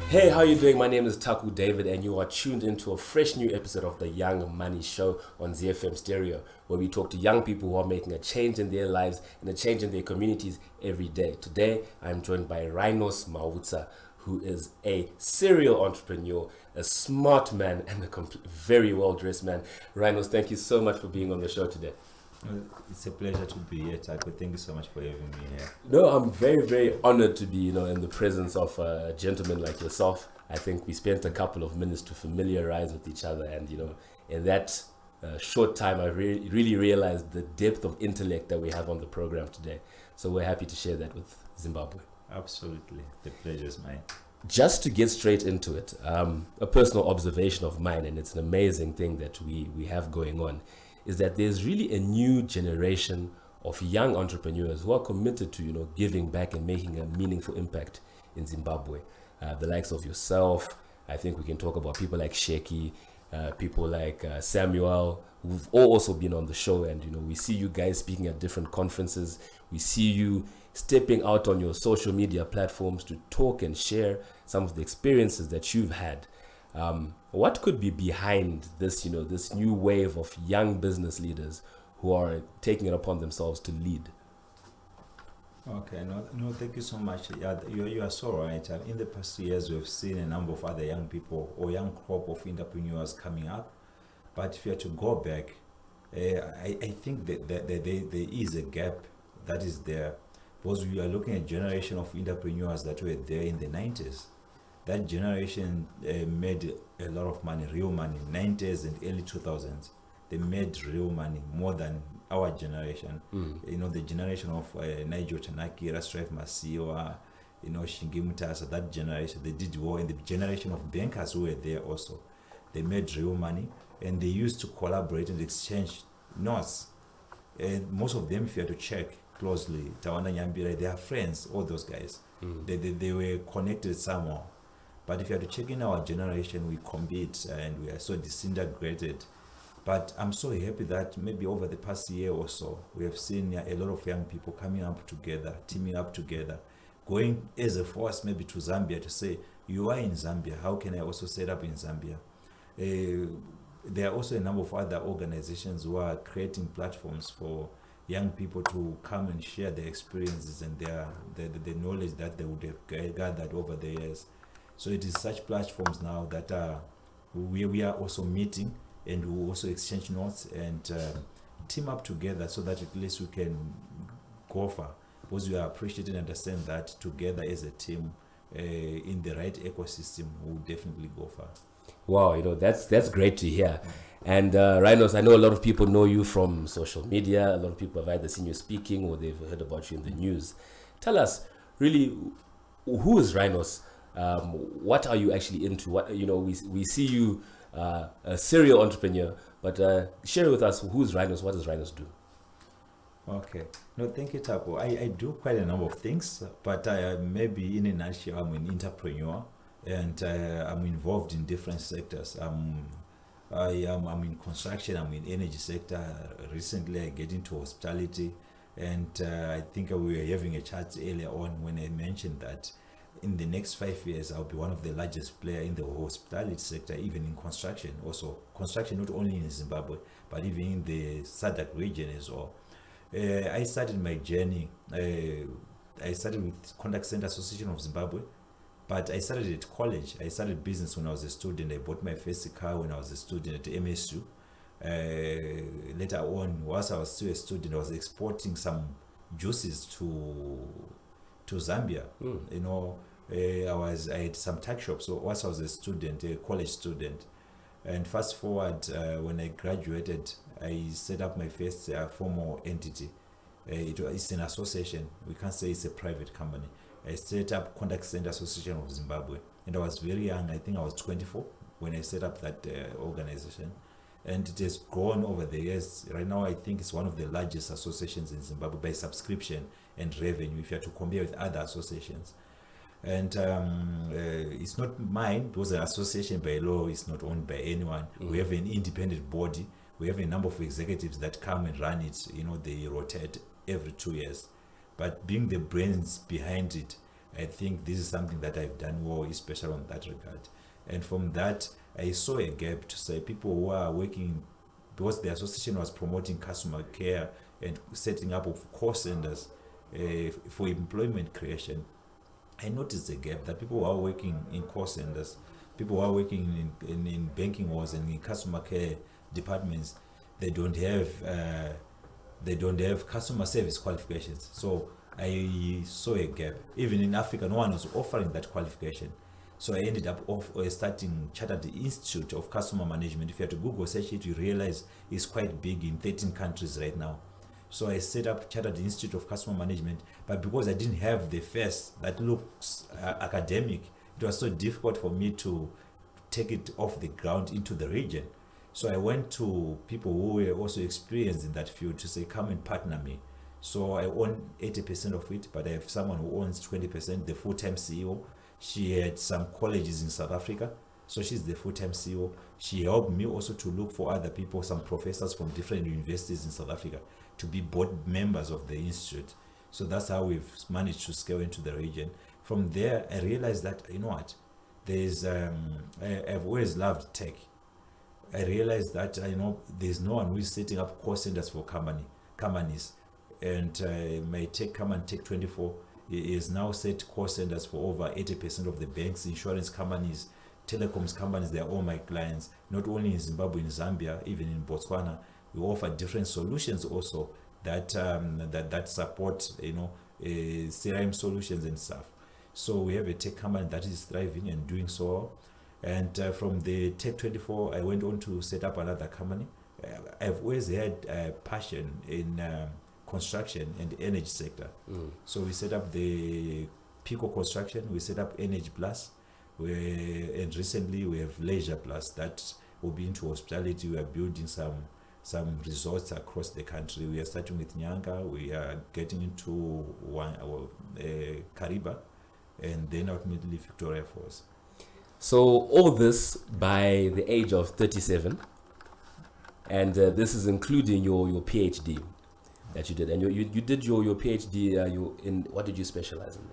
Hey, how you doing? My name is Taku David and you are tuned into a fresh new episode of the Young Money Show on ZFM Stereo, where we talk to young people who are making a change in their lives and a change in their communities every day. Today, I'm joined by Rinos Mautsa, who is a serial entrepreneur, a smart man, and a very well-dressed man. Rinos, thank you so much for being on the show today. It's a pleasure to be here, Taco. Thank you so much for having me here. No, I'm very, very honored to be, in the presence of a gentleman like yourself. I think we spent a couple of minutes to familiarize with each other, and in that short time, I really realized the depth of intellect that we have on the program today. So we're happy to share that with Zimbabwe. Absolutely, the pleasure is mine. Just to get straight into it, a personal observation of mine, and it's an amazing thing that we have going on, is that there's really a new generation of young entrepreneurs who are committed to, giving back and making a meaningful impact in Zimbabwe. The likes of yourself, I think we can talk about people like Sheki, people like Samuel, who've all also been on the show. And, we see you guys speaking at different conferences. We see you stepping out on your social media platforms to talk and share some of the experiences that you've had. What could be behind this, this new wave of young business leaders who are taking it upon themselves to lead? Okay, no, thank you so much. Yeah, you are so right. In the past years, we've seen a number of other young people or young crop of entrepreneurs coming up. But if you are to go back, I think that there is a gap that is there, because we are looking at a generation of entrepreneurs that were there in the 90s. That generation made a lot of money, real money, 90s and early 2000s. They made real money, more than our generation. The generation of Nigel Chanaki, Rastref Masiwa, Shingi Mutasa, that generation, they did well. And the generation of bankers who were there also, they made real money, and they used to collaborate and exchange notes. And most of them, if you have to check closely, Tawanda Nyambira, they are friends, all those guys. They were connected somehow. But if you have to check in our generation, we compete and we are so disintegrated. But I'm so happy that maybe over the past year or so, we have seen a lot of young people coming up together, teaming up together, going as a force maybe to Zambia to say, you are in Zambia, how can I also set up in Zambia? There are also a number of other organizations who are creating platforms for young people to come and share their experiences and the knowledge that they would have gathered over the years. So it is such platforms now that we are also meeting, and we also exchange notes and team up together so that at least we can go far. Because we are appreciating and understand that together as a team in the right ecosystem, we'll definitely go far. Wow, that's great to hear. And Rinos, I know a lot of people know you from social media. A lot of people have either seen you speaking or they've heard about you in the news. Tell us, really, who is Rinos? What are you actually into? What we see you a serial entrepreneur, but share with us, who's Rinos? What does Rinos do? Okay, no, thank you, Tapo. I do quite a number of things, but maybe in a nutshell, I'm an entrepreneur, and I'm involved in different sectors. I'm in construction. I'm in energy sector. Recently, I get into hospitality, and I think we were having a chat earlier on when I mentioned that in the next 5 years, I'll be one of the largest players in the hospitality sector, even in construction. Also, construction not only in Zimbabwe, but even in the SADC region as well. I started my journey. I started with Contact Center Association of Zimbabwe, but I started at college. I started business when I was a student. I bought my first car when I was a student at MSU. Later on, whilst I was still a student, I was exporting some juices to Zambia. I had some tuck shops. So once I was a student, a college student, and fast forward, when I graduated, I set up my first formal entity. It's an association. We can't say it's a private company. I set up Contact Center Association of Zimbabwe, and I was very young. I think I was 24 when I set up that organization, and it has grown over the years. Right now, I think it's one of the largest associations in Zimbabwe by subscription and revenue, if you have to compare with other associations. And it's not mine, because the association by law is not owned by anyone. We have an independent body. We have a number of executives that come and run it. They rotate every 2 years. But being the brains behind it, I think this is something that I've done well, especially on that regard. And from that, I saw a gap to say people who are working, because the association was promoting customer care and setting up of call centers for employment creation. I noticed a gap that people who are working in call centers, people who are working in banking halls and in customer care departments, they don't have customer service qualifications. So I saw a gap. Even in Africa, no one was offering that qualification. So I ended up starting Chartered Institute of Customer Management. If you have to Google search it, you realize it's quite big in 13 countries right now. So I set up Chartered Institute of Customer Management, but because I didn't have the face that looks academic, it was so difficult for me to take it off the ground into the region. So I went to people who were also experienced in that field to say, come and partner me. So I own 80% of it, but I have someone who owns 20%, the full-time CEO. She had some colleges in South Africa, so she's the full-time CEO. She helped me also to look for other people, some professors from different universities in South Africa, to be board members of the institute. So that's how we've managed to scale into the region. From there, I realized that, you know what, there's I've always loved tech. I realized that there's no one who is setting up call centers for companies, and my tech company, Tech24, is now set call centers for over 80% of the banks, insurance companies, telecoms companies. They are all my clients, not only in Zimbabwe, in Zambia, even in Botswana. We offer different solutions also that that support CRM solutions and stuff. So we have a tech company that is thriving and doing so. And from the Tech24, I went on to set up another company. I've always had a passion in construction and energy sector. So we set up the Pico Construction, we set up Energy Plus, and recently we have Leisure Plus that will be into hospitality. We are building some resorts across the country. We are starting with Nyanga, we are getting into Kariba, and then ultimately Victoria Falls. So all this by the age of 37, and this is including your PhD that you did. And you did your PhD, in what did you specialize in?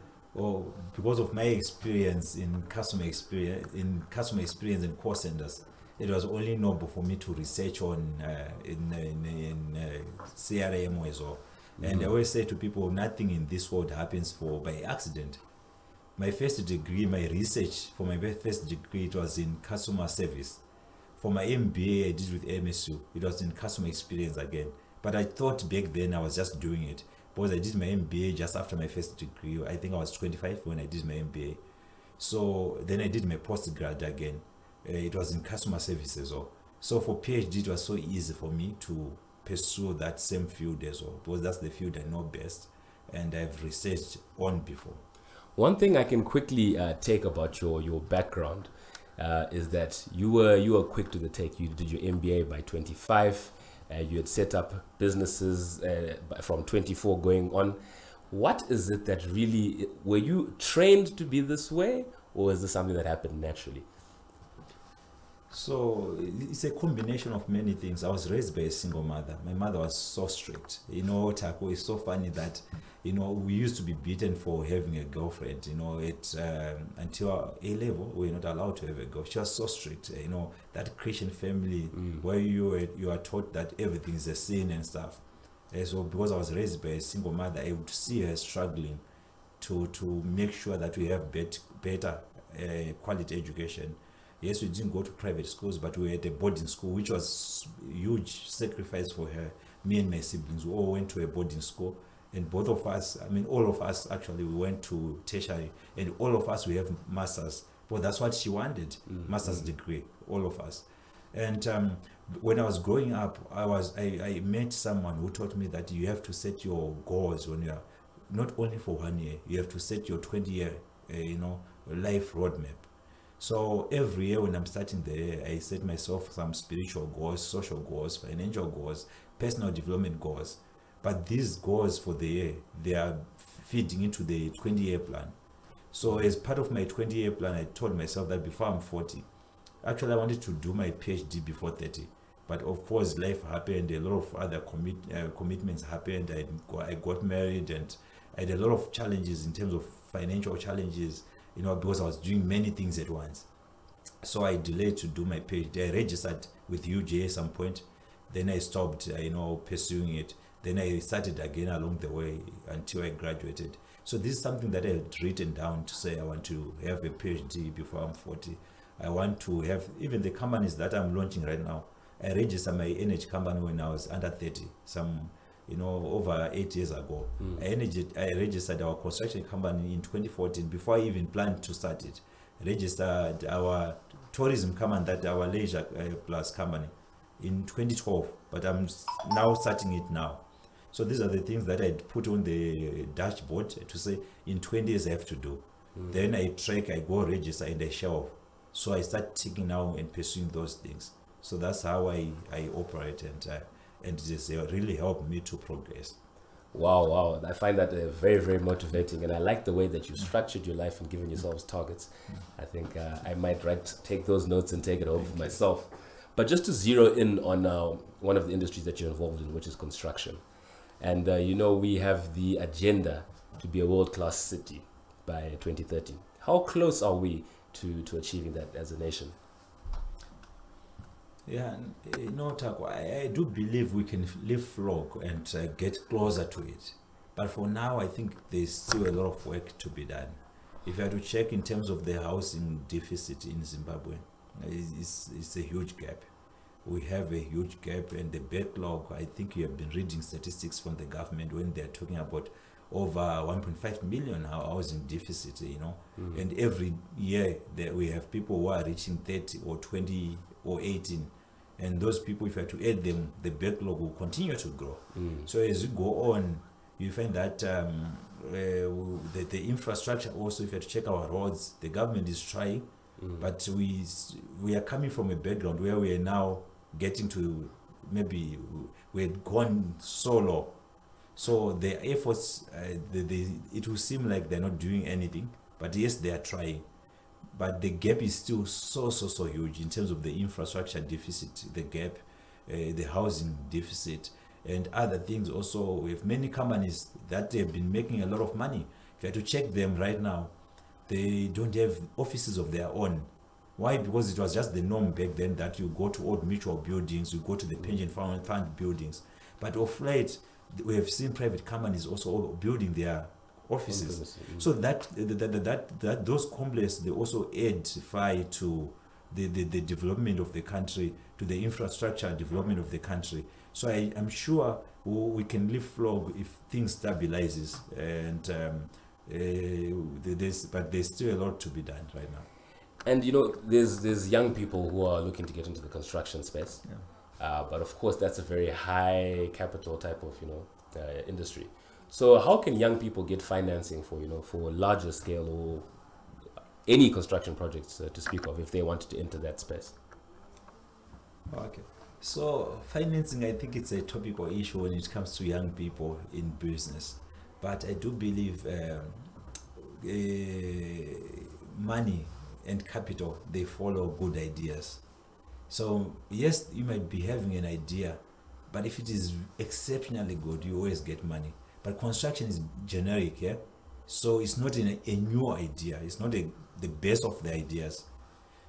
Oh, because of my experience in customer experience in call centers, it was only noble for me to research on in CRM as well. And I always say to people, nothing in this world happens by accident. My first degree, my research for my first degree, it was in customer service. For my MBA, I did with MSU. It was in customer experience again. But I thought back then I was just doing it because I did my MBA just after my first degree. I think I was 25 when I did my MBA. So then I did my postgrad again. It was in customer service as well. So for PhD, it was so easy for me to pursue that same field as well, because that's the field I know best and I've researched on before. One thing I can quickly take about your background is that you were quick to the take. You did your MBA by 25. You had set up businesses from 24 going on. What is it that really, were you trained to be this way, or is this something that happened naturally? So it's a combination of many things. I was raised by a single mother. My mother was so strict. Taco, it's so funny that, we used to be beaten for having a girlfriend. Until A level, we were not allowed to have a girl. She was so strict. That Christian family where you are taught that everything is a sin and stuff. So because I was raised by a single mother, I would see her struggling to make sure that we have better quality education. Yes, we didn't go to private schools, but we were at a boarding school, which was a huge sacrifice for her. Me and my siblings, we all went to a boarding school, and both of us, all of us actually, we went to tertiary, and all of us, we have masters. But that's what she wanted, master's degree, all of us. And when I was growing up, I met someone who taught me that you have to set your goals when you are, not only for 1 year, you have to set your 20-year, life roadmap. So every year when I'm starting the year, I set myself some spiritual goals, social goals, financial goals, personal development goals. But these goals for the year, they are feeding into the 20-year plan. So as part of my 20-year plan, I told myself that before I'm 40, actually I wanted to do my PhD before 30. But of course, life happened, a lot of other commitments happened. I got married, and I had a lot of challenges in terms of financial challenges, because I was doing many things at once. So I delayed to do my PhD. I registered with UJ at some point. Then I stopped, pursuing it. Then I started again along the way until I graduated. So this is something that I had written down to say I want to have a PhD before I'm 40. I want to have, even the companies that I'm launching right now, I registered my energy company when I was under 30, over 8 years ago. I registered our construction company in 2014 before I even planned to start it. I registered our tourism company, that our leisure plus company, in 2012, but I'm now starting it now. So these are the things that I'd put on the dashboard to say in 20 years I have to do. Then I track, I go register, and I shelve. So I start ticking now and pursuing those things. So that's how I operate, and it has really helped me to progress. Wow. I find that very, very motivating, and I like the way that you structured your life and given yourselves targets. I think I might take those notes and take it home for myself. But just to zero in on one of the industries that you're involved in, which is construction. And we have the agenda to be a world-class city by 2030. How close are we to achieving that as a nation? Yeah, Taco, I do believe we can leapfrog and get closer to it. But for now, I think there's still a lot of work to be done. If you had to check in terms of the housing deficit in Zimbabwe, it's a huge gap. We have a huge gap, and the backlog, I think you have been reading statistics from the government when they're talking about over 1.5 million housing deficit, and every year that we have people who are reaching 30 or 20 or 18, and those people, if you have to add them, the backlog will continue to grow. So as you go on, you find that the infrastructure also, if you have to check our roads, the government is trying, but we are coming from a background where we are now getting to, maybe we had gone solo. So the efforts, it will seem like they're not doing anything, but yes, they are trying. But the gap is still so huge in terms of the infrastructure deficit, the gap, the housing deficit, and other things. Also, we have many companies that have been making a lot of money. If you have to check them right now, they don't have offices of their own. Why? Because it was just the norm back then that you go to old mutual buildings, you go to the pension fund buildings. But of late, we have seen private companies also building their offices. So that those complexes, they also edify to the development of the country, to the infrastructure development of the country. So I'm sure we can leapfrog if things stabilizes, and but there's still a lot to be done right now. And there's young people who are looking to get into the construction space, but of course that's a very high capital type of industry. So how can young people get financing for larger scale or any construction projects to speak of if they wanted to enter that space? Okay, so financing, I think it's a topical issue when it comes to young people in business, but I do believe money and capital, they follow good ideas. So yes, you might be having an idea, but if it is exceptionally good, you always get money. But construction is generic, yeah? So it's not a new idea. It's not the best of the ideas.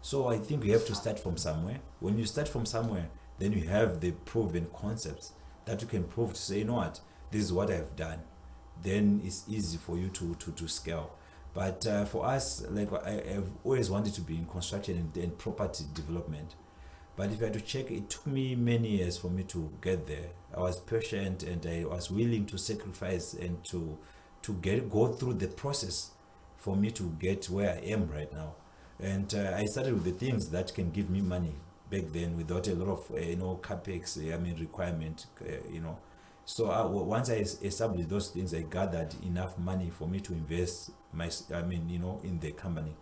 So I think you have to start from somewhere. When you start from somewhere, then you have the proven concepts that you can prove to say, what, this is what I've done. Then it's easy for you to scale. But for us, like I've always wanted to be in construction and property development. But if I had to check, it took me many years for me to get there. I was patient, and I was willing to sacrifice and to go through the process for me to get where I am right now. And I started with the things that can give me money back then without a lot of capex, requirement, So once I established those things, I gathered enough money for me to invest in the company.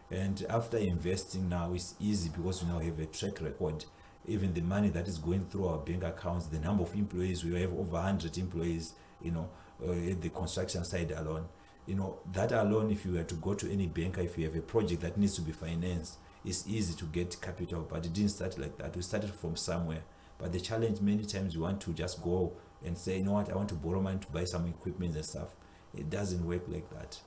And after investing now, it's easy because we now have a track record. Even the money that is going through our bank accounts, the number of employees, we have over 100 employees, at the construction side alone. That alone, if you were to go to any banker, if you have a project that needs to be financed, it's easy to get capital, but it didn't start like that. We started from somewhere. But the challenge, many times you want to just go and say, I want to borrow money to buy some equipment and stuff. It doesn't work like that.